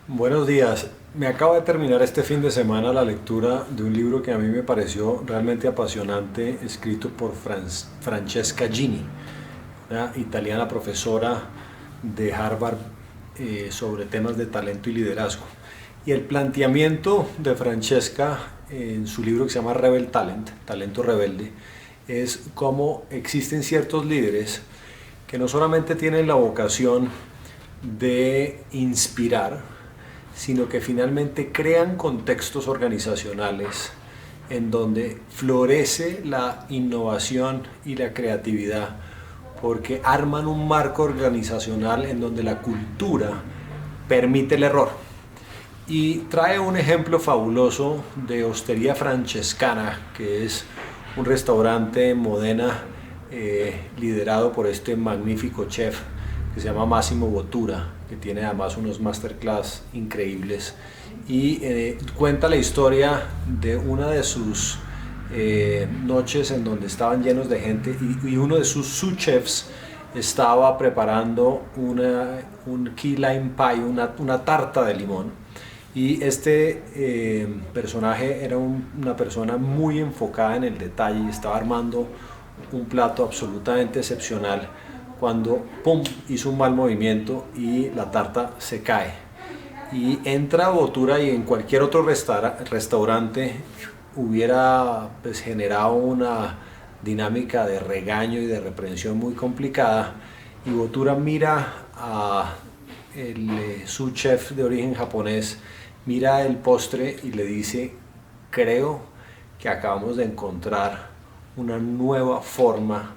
Buenos días. Me acabo de terminar este fin de semana la lectura de un libro que a mí me pareció realmente apasionante, escrito por Francesca Gini, una italiana profesora de Harvard sobre temas de talento y liderazgo. Y el planteamiento de Francesca en su libro que se llama Rebel Talent, Talento Rebelde, es cómo existen ciertos líderes que no solamente tienen la vocación de inspirar, sino que finalmente crean contextos organizacionales en donde florece la innovación y la creatividad, porque arman un marco organizacional en donde la cultura permite el error. Y trae un ejemplo fabuloso de Osteria Francescana, que es un restaurante en Modena liderado por este magnífico chef que se llama Massimo Bottura, que tiene además unos masterclass increíbles, y cuenta la historia de una de sus noches en donde estaban llenos de gente y uno de sus sous-chefs estaba preparando un key lime pie, una tarta de limón, y este personaje era una persona muy enfocada en el detalle y estaba armando un plato absolutamente excepcional cuando ¡pum! Hizo un mal movimiento y la tarta se cae. Y entra Bottura y en cualquier otro restaurante hubiera pues, generado una dinámica de regaño y de reprensión muy complicada. Y Bottura mira a su chef de origen japonés, mira el postre y le dice: creo que acabamos de encontrar una nueva forma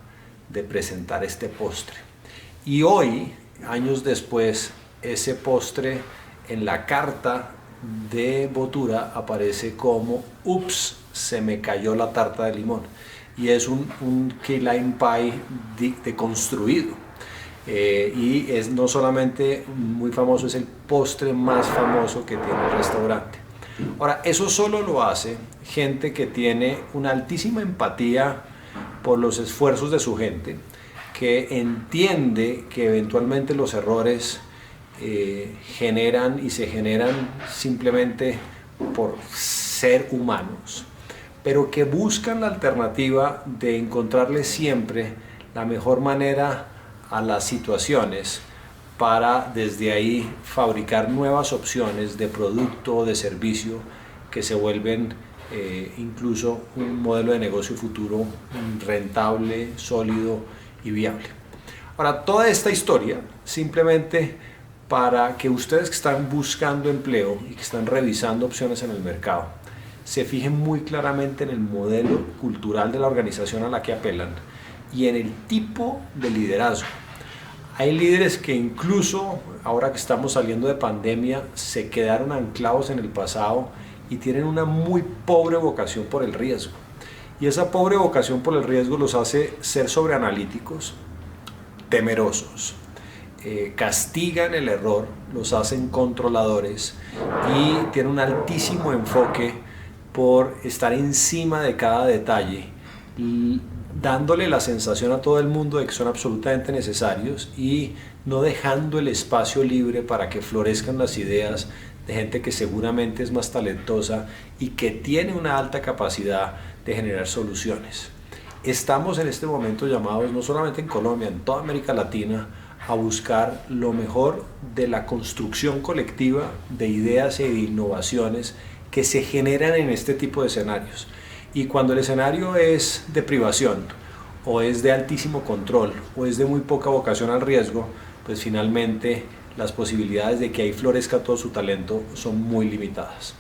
de presentar este postre. Y hoy, años después, ese postre en la carta de Bottura aparece como ups, se me cayó la tarta de limón, y es un key lime pie deconstruido. Y es no solamente muy famoso, es el postre más famoso que tiene el restaurante. Ahora, eso solo lo hace gente que tiene una altísima empatía por los esfuerzos de su gente, que entiende que eventualmente los errores generan y se generan simplemente por ser humanos, pero que buscan la alternativa de encontrarle siempre la mejor manera a las situaciones para desde ahí fabricar nuevas opciones de producto o de servicio que se vuelven incluso un modelo de negocio futuro rentable, sólido y viable. Ahora, toda esta historia simplemente para que ustedes que están buscando empleo y que están revisando opciones en el mercado se fijen muy claramente en el modelo cultural de la organización a la que apelan y en el tipo de liderazgo. Hay líderes que incluso ahora que estamos saliendo de pandemia se quedaron anclados en el pasado y tienen una muy pobre vocación por el riesgo. Y esa pobre vocación por el riesgo los hace ser sobreanalíticos, temerosos, castigan el error, los hacen controladores y tienen un altísimo enfoque por estar encima de cada detalle, dándole la sensación a todo el mundo de que son absolutamente necesarios y no dejando el espacio libre para que florezcan las ideas de gente que seguramente es más talentosa y que tiene una alta capacidad de generar soluciones. Estamos en este momento llamados, no solamente en Colombia, en toda América Latina, a buscar lo mejor de la construcción colectiva de ideas y de innovaciones que se generan en este tipo de escenarios. Y cuando el escenario es de privación, o es de altísimo control, o es de muy poca vocación al riesgo, pues finalmente las posibilidades de que ahí florezca todo su talento son muy limitadas.